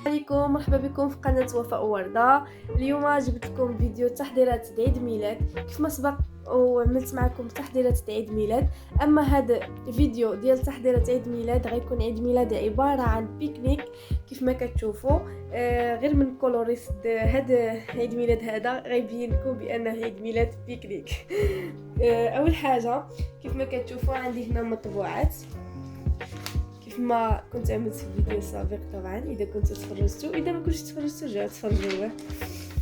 عليكم، مرحبا بكم في قناة وفاء وردة. اليوم جبت لكم فيديو تحضيرات عيد ميلاد كيف ما سبق وعملت معكم تحضيرات عيد ميلاد. اما هذا فيديو ديال تحضيرات عيد ميلاد غيكون عيد ميلاد عبارة عن بيكنيك كيف ما كتشوفوا. غير من كولوريست هذا عيد ميلاد هذا غيبين لكم بانه عيد ميلاد بيكنيك. اول حاجة كيف ما كتشوفوا عندي هنا مطبوعات كيف ما كنت عملت في الفيديو السابق. طبعا اذا كنتوا تفرجتوا، اذا ما كنتش تفرجتوا جاو تفرجوا.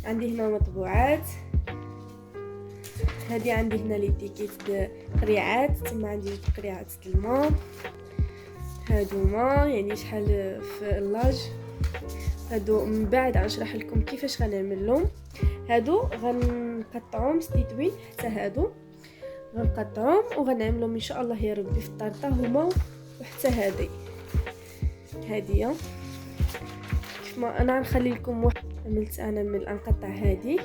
عندي هنا مطبوعات، هذه عندي هنا لي تيكيت قريعات، ثم عندي قريعات الماء هادوما يعني شحال في اللاج. هادو من بعد غنشرح لكم كيفاش غنعمل لهم. هادو غنقطعهم ستيتوين حتى هادو غنقطعهم وغنعملهم ان شاء الله يا ربي في الطرطه هما وحتى هاديه كيف ما انا غنخلي لكم واحد. عملت انا من القطع هذه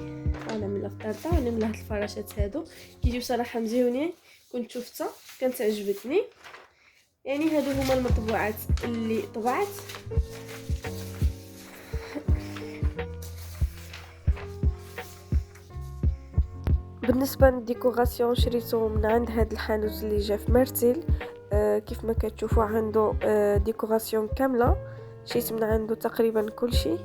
ونعملها في الطرطه ونعمل هاد الفراشات هادو كيجيو صراحه مزيونين. كنت شفتها كانت عجبتني. يعني هادو هما المطبوعات اللي طبعت. بالنسبه للديكوراسيون شريته من عند هاد الحانوت اللي جا في مرتيل. كيف ما كتشوفوا عنده ديكوراسيون كامله، شريت من عنده تقريبا كل شيء.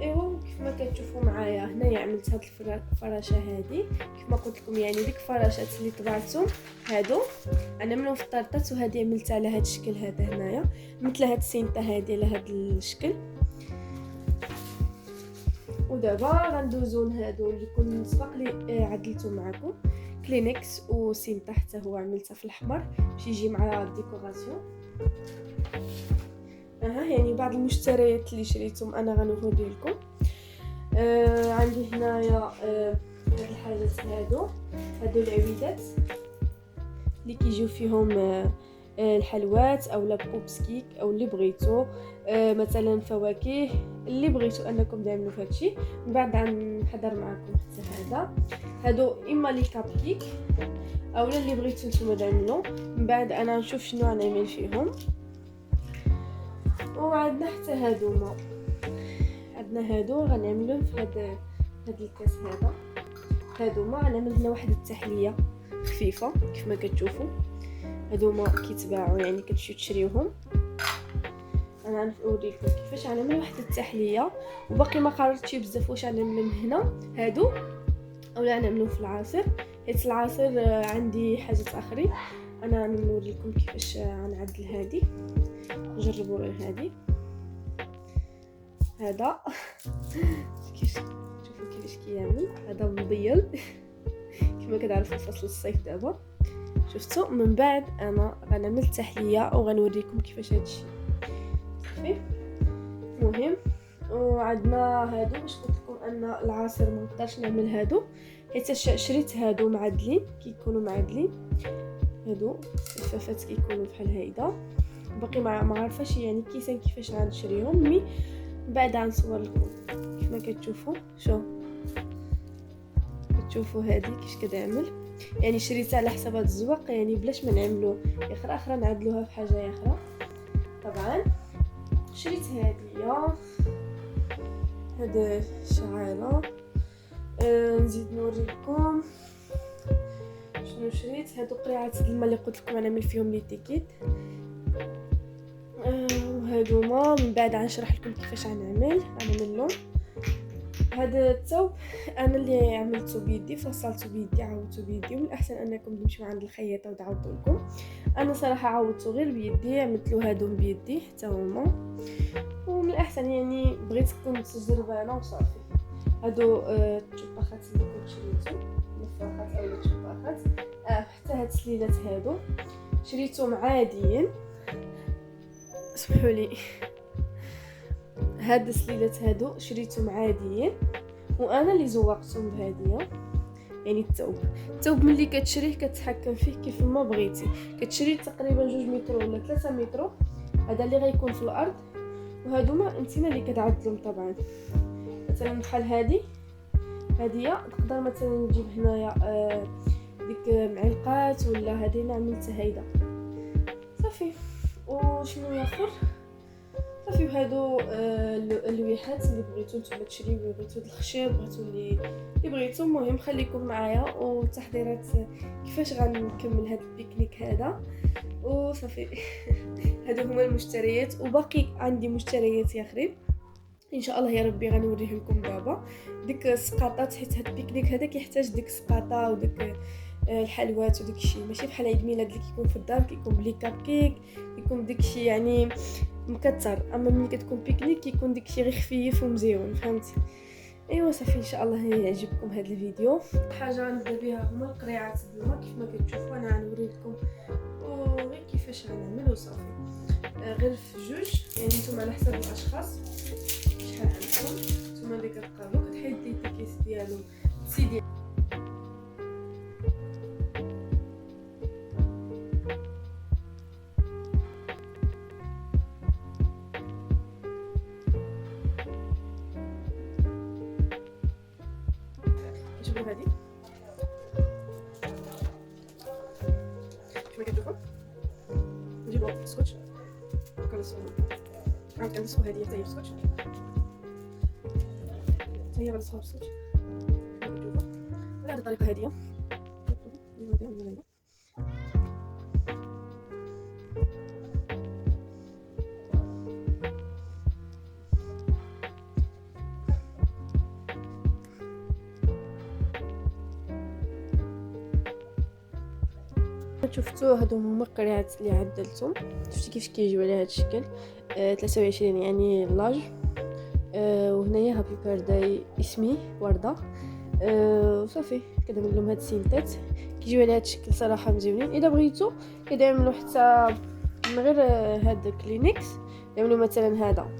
ايوا كيف ما كتشوفوا معايا هنايا عملت هاد الفراشه هذه كيف ما قلت لكم. يعني ديك الفراشات اللي طبعتهم هادو انا منهم في الطرطات، وهذه عملتها على هاد الشكل هذا هنايا مثل هاد السينتا هذه على هاد الشكل. ودابا غندوزو هادو اللي كنت سبق لي عدلته معكم، كلينكس وسينتا حتى هو عملتها في الاحمر باش يجي مع الديكوراسيون. يعني بعض المشتريات اللي شريتهم انا غنوريه لكم. عندي هنايا هاد الحاجات هادو العويدات اللي كيجيو فيهم الحلوات او لا بوبس كيك او اللي بغيتو. مثلا فواكه اللي بغيتو انكم تعملوا فهادشي. من بعد غنحضر معكم حتى هادو اما لي كاب كيك اولا اللي بغيتو نتوما تعملوا. من بعد انا نشوف شنو غنعمل فيهم. وعندنا حتى عندنا هادو غنعملهم في هاد الكاس هادوما غنعمل هنا واحد التحليه خفيفه كيف ما كتشوفوا. هادوما كيتباعوا يعني كتمشيو تشريوهم. انا غنوريكم كيفاش غنعمل واحد التحليه. وباقي ما قررتش بزاف واش غنعملهم هنا هادو اولا غنعملهم في العصير، حيت العصير عندي حاجات اخرين. انا غنوريكم كيفاش غنعدل هادي. جربوا غير هذا شوفوا كيفاش كيعمل. هذا مبيض كما كتعرفوا فصل الصيف دابا. شفتوا؟ من بعد انا غنعمل تحليه وغنوريكم كيفاش هادشي صافي مهم. وعندنا هادو باش قلت لكم ان العصير ما نقدرش نعمل هادو حيت شريت هادو معدلين كيكونوا معدلين. هادو الفافات كيكونوا بحال هيدا. باقي ما عارفاش يعني كيسان كيفاش غنشريهم. مي بعد غنصور لكم كيف ما كتشوفوا. كتشوفوا هذه كيفاش كتعمل. يعني شريتها على حساب هاد الزواق يعني بلاش ما نعملوا اخرى نعدلوها في حاجه اخرى. طبعا شريت هذا الشعاله. نزيد نوريكم شنو شريت. هادو قريعات الماء اللي قلت لكم غنعمل فيهم لي تيكيت. وهادوما من بعد غنشرح لكم كيفاش غنعمل لهم. هذا الثوب انا اللي عملته بيدي، فصلته بيدي عاودته بيدي. ومن الاحسن انكم تمشيو عند الخياطه وتعاودوا لكم. انا صراحه عاودته غير بيدي، عملت له هادو بيدي حتى هما. ومن الاحسن يعني بغيتكم تجربوا انا وصافي. هادو التشباخات اللي كنت شريتهم نفاخات او التشباخات. حتى هاد السليلات هادو شريتهم عاديين. اسمحوا لي. هاد السليلات هادو شريتهم عاديين وانا اللي زوقتهم بهديه. يعني الثوب ملي كتشريه كتحكم فيه كيف ما بغيتي. كتشري تقريبا 2 متر ولا 3 متر، هذا اللي غيكون في الارض، وهادوما انتما اللي كتعدلهم. طبعا مثلا بحال هذه تقدر مثلا تجيب هنايا ديك معلقات ولا هذه انا عملت هيدا صافي. وشنو اخر صافي. وهادو اللويحات اللي بغيتو نتوما تشريو، بغيتو الخشب، بغيتو اللي بغيتو. المهم خليكم معايا وتحضيرات كيفاش غنكمل هذا البيكنيك هذا وصافي. هادو هما المشتريات، وباقي عندي مشتريات اخرين ان شاء الله يا ربي غنوريه لكم دابا. ديك السقاطات، حيت هاد البيكنيك هذا كيحتاج ديك السقاطه وديك الحلوات وداك الشيء، ماشي بحال عيد ميلاد اللي كيكون في الدار كيكون بلي كاب كيك، كيكون داك الشيء يعني مكتر. اما ملي كتكون بيكنيك كيكون داك الشيء غير خفيف ومزيون، فهمتي؟ ايوا صافي. ان شاء الله يعجبكم هذا الفيديو. حاجه غنبدا بها هما القريعات بالماء كيف ما كتشوفوا. انا غنوري لكم وغير كيفاش غنعمل وصافي. غير في جوج، يعني نتوما على حسب الاشخاص شحال عندكم. نتوما اللي كتقادو كتحيد لي الكيس ديالو سيدي. شوفوا هذه كيف ما كتشوفوا. نجيبوا السكوتش كنلصقوا هذه حتى هي بالسكوتش، حتى هي غنلصقوها بالسكوتش بهذه الطريقه هذه. شفتوا هادو هما القريعات اللي عدلتهم. شفتي كيفاش كيجيو على هذا الشكل 23 يعني لاج. وهنايا هابي بيرثداي اسمي ورده. وصافي كنعمل لهم هاد السينتات كيجيو على هذا الشكل صراحه مزيونين. اذا بغيتو كيعملوا حتى من غير هاد كلينكس، يعملوا مثلا هذا،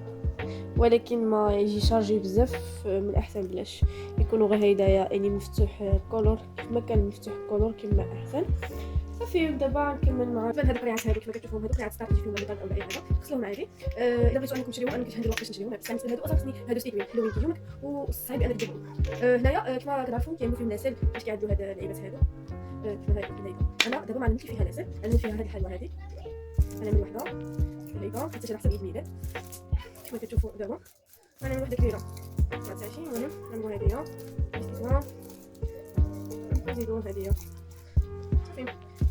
ولكن ما يجي شارجي بزاف. من الاحسن بلاش يكونوا غير هيدايا يعني مفتوح كولور كما كان مفتوح كولور كما احسن. صافي دابا نكمل مع هاد القريعات هادو كيف كتشوفوا. هادو قريعات ستارت فيهم البيض او اي حاجه غسلوهم عادي. اذا بغيتو انكم تشريوهم انا كنهندلوا باش نشريوهم بس هادو اصلا هادو ستيكوين حلوين كيومك وصعيب انك تجيبهم. هنايا كما كتعرفوا كيعملوا فيهم العسل باش كيعدلوا هاد اللعيبات هادو. كيما هادي انا دابا ما عندي فيها العسل، عندي فيها هاد الحلوه هادي. انا من وحده هيدا حتى على حسب عيد ميلاد كيما كتشوفوا. دابا انا من وحده كبيره ما تعرفيش. المهم نعملوا هاديه باستثناء نزيدوا هاديه صافي.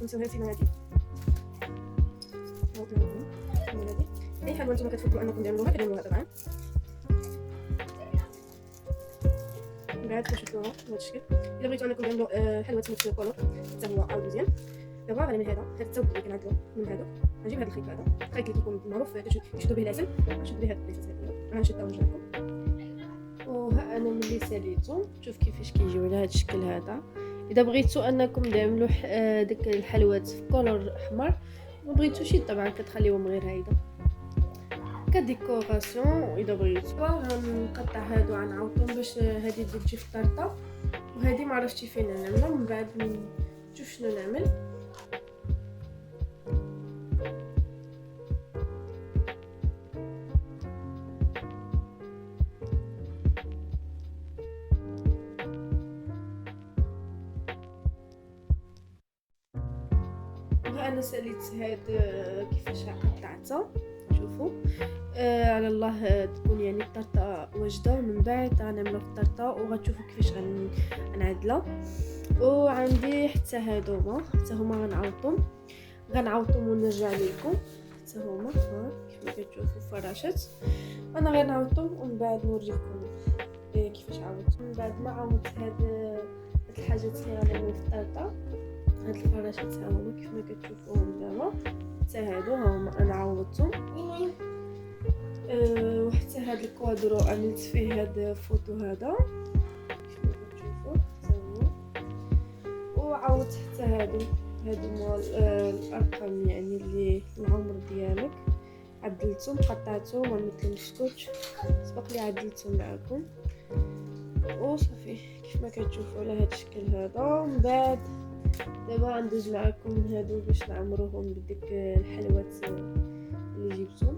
نسوي هادي هادي اي حلوه نتوما كتفضلوا انكم تعملوها كديروها طبعا. من بعد كنشدوها بهذا الشكل. الا بغيتوا انكم تعملوا حلوه سميت كولور حتى هو او مزيان. دابا غنعمل هذا الثوب اللي كنعدلو من هذا. غنجيب هذا الخيط هذا، الخيط اللي كيكون معروف كيشدوا به العسل، غنشد به هذا البيسات هذا غنشدها ونرجع لكم. وها انا ملي ساليتو شوف كيفاش كيجيو على هذا الشكل هذا. اذا بغيتوا انكم تعملوا ديك الحلوات في كولور احمر ما بغيتوش طبعا كتخليوهم غير هيدا كديكوراسيون. اذا بغيتوا غنقطع هادو غنعوضهم باش هادي تجي في الطرطه، وهادي ما عرفتش فين نعملها. من بعد نشوف شنو نعمل. انا ساليت هاد كيفاش قطعتها. شوفوا على الله تكون يعني الطرطه واجده. من بعد غنعملها في الطرطه وغتشوفوا كيفاش غنعدلها. وعندي حتى هادوما حتى هما غنعوضهم ونرجع لكم. حتى هما كيف ما كتشوفوا فراشات. انا غنعوضهم ومن بعد نوريكم كيفاش عوضت. من بعد ما عوضت هاد الحاجات اللي غنعمل في الطرطه، هاد الفراشات ها هما كيف ما كتشوفوهم دابا حتى هادو ها هما انا عوضتهم. وحتى هاد الكوادرو عملت فيه هاد الفوتو هذا كيف ما كتشوفوا حتى هو. وعوضت حتى هادو هما الارقام يعني اللي العمر ديالك عدلتهم قطعتهم وعملت لهم سكوتش سبق لي عدلتهم معكم. وصافي كيف ما كتشوفوا على هذا الشكل هذا. ومن بعد دابا ندوز معكم هادو باش نعمروهم بديك الحلوات اللي جبتهم.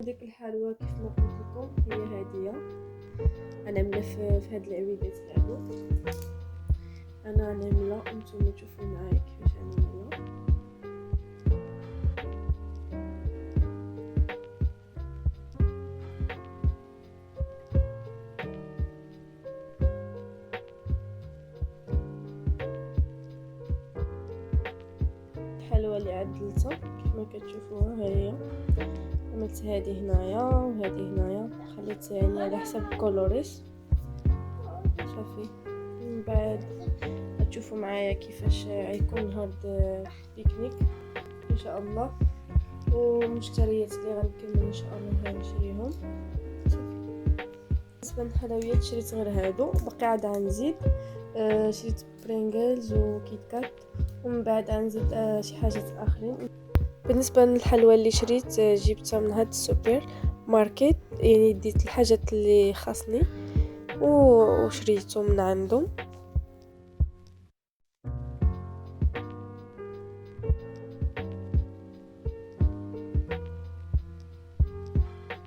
ديك الحلوى كيف ما قلت لكم هي هاديه، انا عامله في هاد العويدات هادو. انا عامله نتوما تشوفوا معايا كيفاش عامله. الحلوى اللي عدلتها كيف ما كتشوفوها ها هي، عملت هذه هنايا وهذه هنايا، خليت يعني على حسب الكولوريس صافي. من بعد تشوفوا معايا كيفاش غيكون هاد البيكنيك ان شاء الله. ومشتريات اللي غنكمل ان شاء الله غنشريهم صافي. بالنسبه للحلويات شريت غير هادو، باقي عاد غنزيد شريت برينجلز وكيت كات، ومن بعد غنزيد شي حاجات اخرين. بالنسبه للحلوى اللي شريت جبتها من هاد السوبر ماركت، يعني ديت الحاجات اللي خاصني وشريته من عندهم.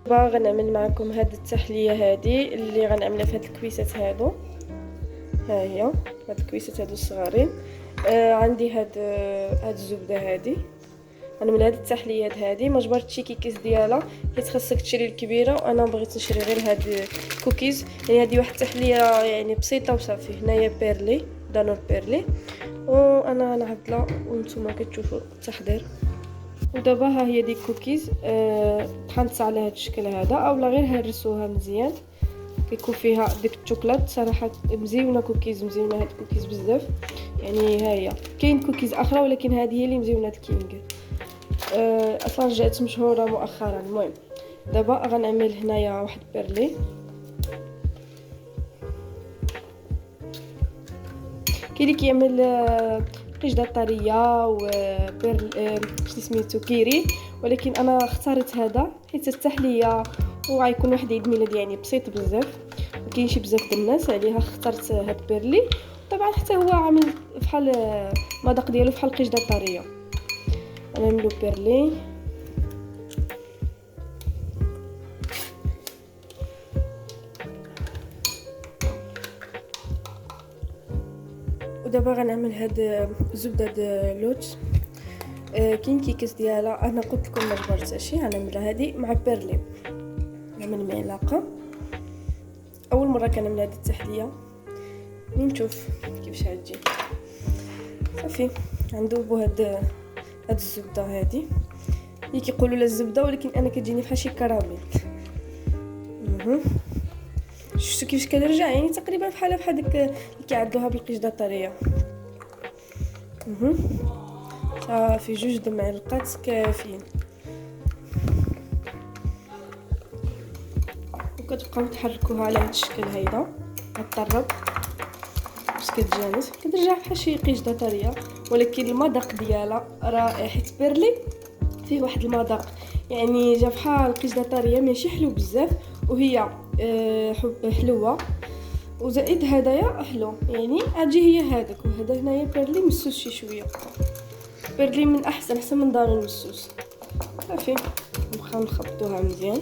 دابا غنعمل معكم هاد التحليه هادي اللي غنعملها في هاد الكويسات هادو. ها هي هاد الكويسات هادو الصغارين. عندي هاد الزبده هادي، غنعمل هاد التحليات هادي. ما جبرتش كيكيز ديالها حيت خاصك تشري الكبيره، وانا بغيت نشري غير هاد كوكيز. يعني هادي واحد التحليه يعني بسيطه وصافي. هنايا بيرلي دانور بيرلي، وانا غنعدلها وانتم كتشوفوا التحضير. ودابا ها هي ديك كوكيز طحنت على هاد الشكل هذا، اولا غير هرسوها مزيان كيكون فيها ديك الشوكولات. صراحه مزيونه كوكيز، مزيونه هاد الكوكيز بزاف. يعني ها هي كاين كوكيز اخرى ولكن هذه هي اللي مزيونه الكينغ. اصلا جات مشهوره مؤخرا. المهم دابا غنعمل هنايا واحد بيرلي. كاين اللي كيعمل قشده طريه وبيرل سميتو كيري، ولكن انا اختاريت هذا حيت التحليه وغيكون واحد عيد ميلاد يعني بسيط بزاف، وكاين شي بزاف د الناس عليها اخترت هاد بيرلي. طبعا حتى هو عامل بحال المذاق ديالو بحال القشده الطريه. غنعملو بيرلي. ودابا غنعمل هاد الزبده د لوتس. كاين كيكس ديالها انا قلت لكم ما جبرتهاش، غنعملها هادي مع بيرلي. نعمل معلقه. اول مره كنعمل هاد التحليه، نشوف كيفاش غتجي صافي. غندوبو هاد الزبده هادي اللي كيقولوا لها الزبده، ولكن انا كتجيني بحال شي كراميل. شفتوا كيفاش كنرجع؟ يعني تقريبا بحال ديك اللي كيعدلوها بالقشده الطريه. صافي 2 د معلقات كافيين. وكتبقاو تحركوها على هاد الشكل هيدا غتطرب باش كتجانس، كترجع بحال شي قشده طريه، ولكن المذاق ديالها رائع. حيت بيرلي فيه واحد المذاق يعني جا بحال قشده طريه ماشي حلو بزاف، وهي حلوه. وزائد هدايا حلو، يعني اجي هي هذاك وهذا هنايا بيرلي مسوس شي شويه. بيرلي من احسن من دار المسوس صافي. نبقاو نخبطوها مزيان.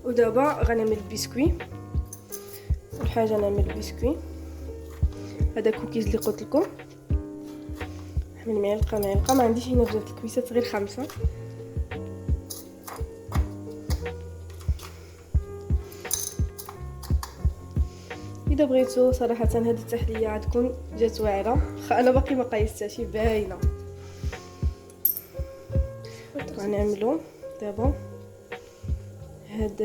ودابا غنعمل بسكوي. اول حاجه نعمل بسكوي. هذا كوكيز اللي قلت لكم، نعمل معلقه. ما عنديش هنا بزاف الكويسات غير 5. اذا بغيتو صراحه هذه التحليه غتكون جات واعره، انا باقي ما قيستهاش باينه. غنعملو دابا هاد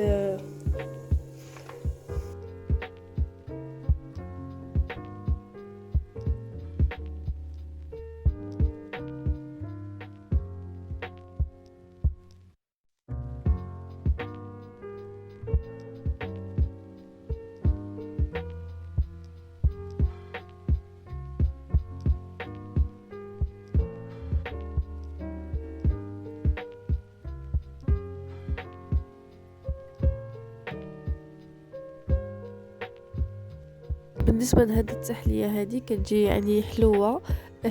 بالنسبه لهاد التحليه هذه كتجي يعني حلوه،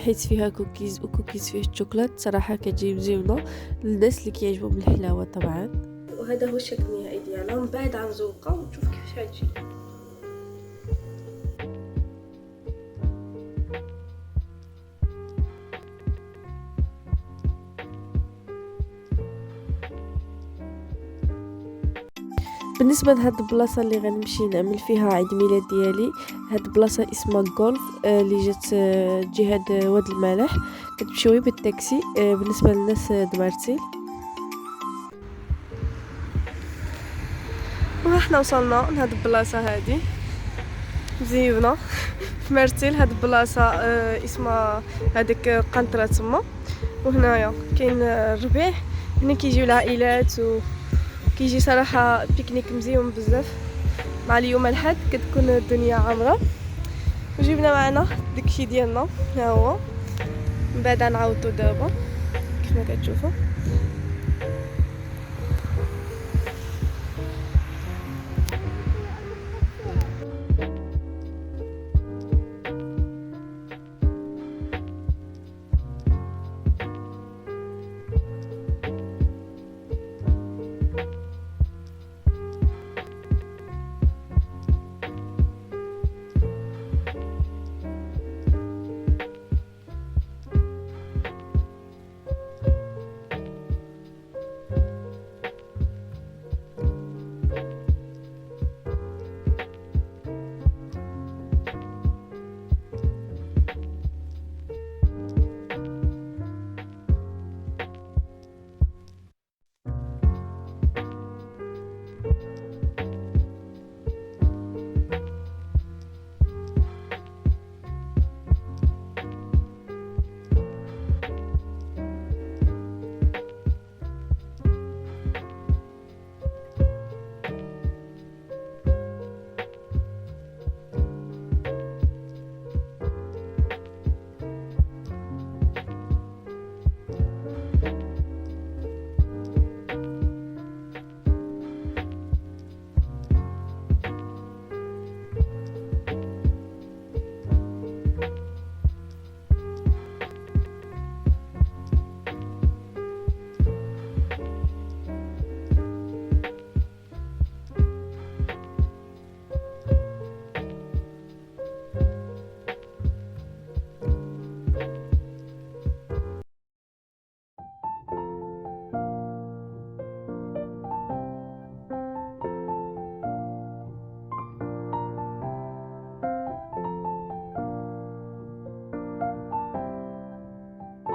حيت فيها كوكيز وكوكيز فيه الشوكولات. صراحه كتجي مزيونه للناس اللي كيعجبهم الحلاوه طبعا. وهذا هو الشكل النهائي ديالها من بعد غنزوقها ونشوف كيفاش غتجي. بالنسبه لهاد البلاصه اللي غنمشي نعمل فيها عيد ميلاد ديالي، هاد البلاصه اسمها غولف اللي جات جهه واد المالح. كتمشيو بالتاكسي بالنسبه للناس دمرتي. وحنا وصلنا لهاد البلاصه هادي مزيونه في مرتيل. هاد البلاصه اسمها هذيك قنطره تما. وهنايا كاين الربيع، هنا كيجيو العائلات وكيجي صراحه بيكنيك مزيون بزاف. مع اليوم الحد كتكون الدنيا عامره. وجبنا معنا داكشي ديالنا ها هو، من بعد غنعاودو دابا كيف ما كتشوفوا.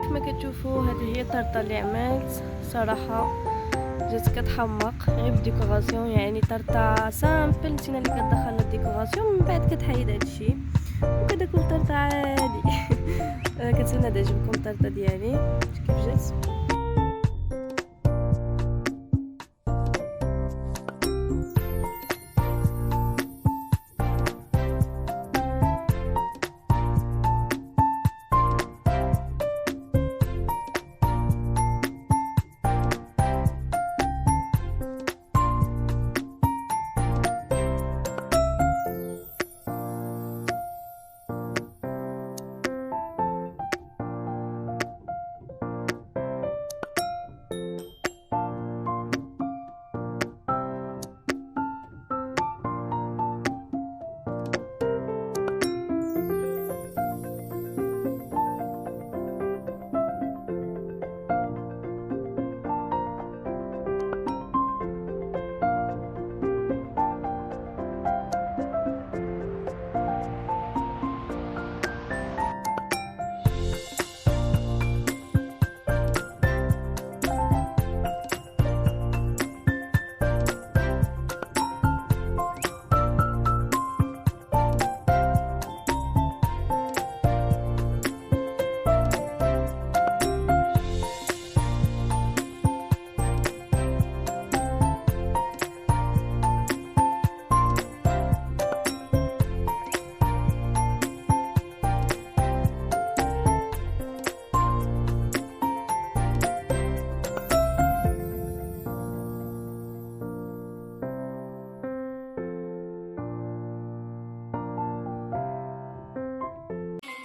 كما كتشوفوا هذه هي الطرطه اللي عملت. صراحه جات كتحمق غير بالديكوراسيون، يعني طرطه سامبل نسينا اللي كتدخل الديكوراسيون، من بعد كتحيد هادشي وكتاكل طرطه عادي. كنتمنى تعجبكم الطرطه ديالي كيف جات.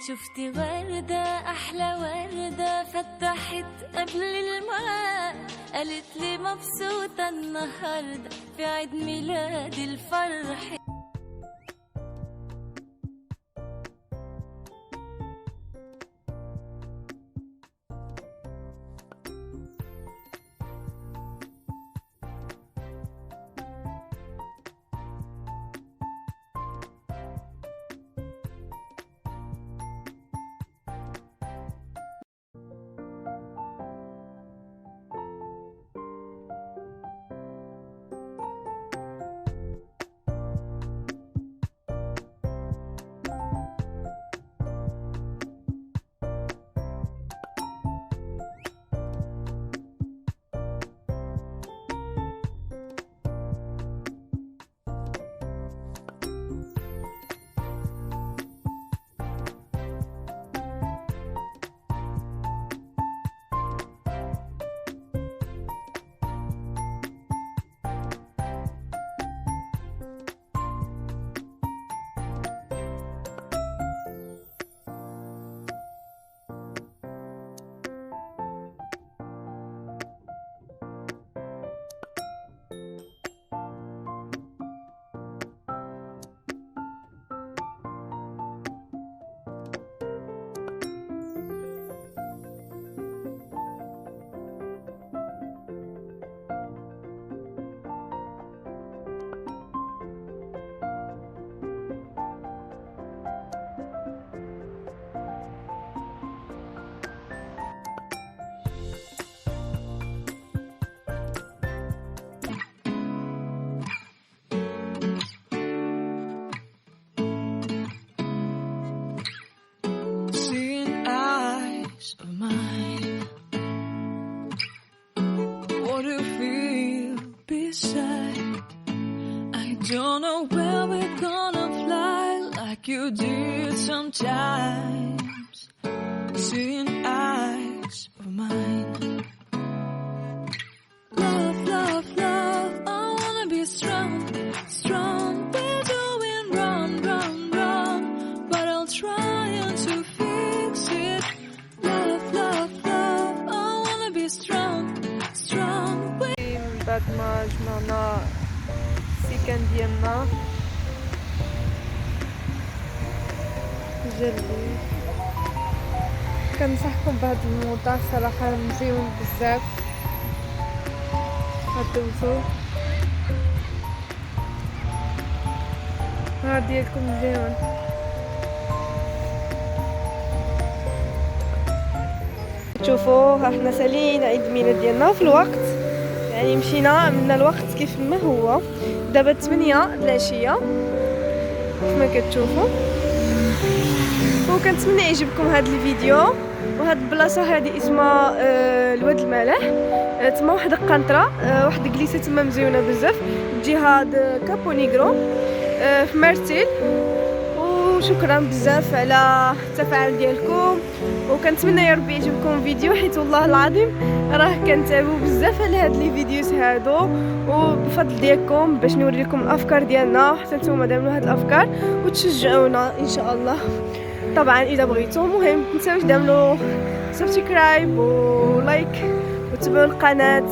شفتي وردة أحلى وردة فتحت قبل الماء، قالت لي مبسوطة النهاردة في عيد ميلادي الفرح. Don't know where we're gonna fly like you did sometimes. Seeing eyes of mine. Love, love, love, I wanna be strong, strong. We're doing wrong, wrong, wrong, but I'll try to fix it. Love, love, love, I wanna be strong, strong. بعد ما جمعنا السكن ديالنا جلي كنصحكم بهذا الموضوع صراحه مزيون بزاف غدوزو النهار ديالكم مزيون. شوفوا ها حنا سالين عيد الميلاد ديالنا في الوقت، يعني مشينا عملنا الوقت كيف ما هو. دابا 8 العشيه كما كتشوفوا، وكنتمنى يعجبكم هذا الفيديو. وهاد البلاصه هذه اسمها الواد المالح، تما واحد القنطره واحد الكليسه تما مزيونه بزاف جهه كابو نيغرو في مرتيل. وشكرا بزاف على التفاعل ديالكم، وكنتمنى يا ربي يعجبكم الفيديو، حيت والله العظيم راه كنتعبوا بزاف على هاد لي فيديوز هادو، وبفضل ديالكم باش نوريكم الافكار ديالنا حتى نتوما تعملوا هاد الافكار وتشجعونا ان شاء الله. طبعا اذا بغيتوا مهم متنساوش تعملوا سبسكرايب ولايك وتتبعوا القناه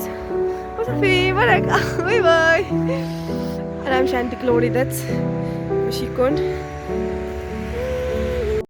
وصافي بركه. باي باي. انا نمشي عندك الوريدات باش يكون